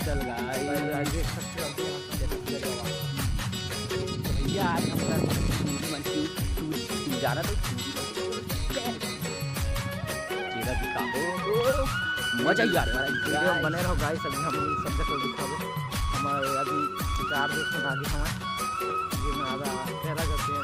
चल गाइस देख सकते हो भैया आज हमारा जा रहा था चेहरा दिखाओ मजा ही आ रहा है वीडियो बने रहो गाइस। अभी हम सब जगह दिखाओ हमारे अभी 4 दोस्त आगे हमारे ये में आधा चेहरा करते हैं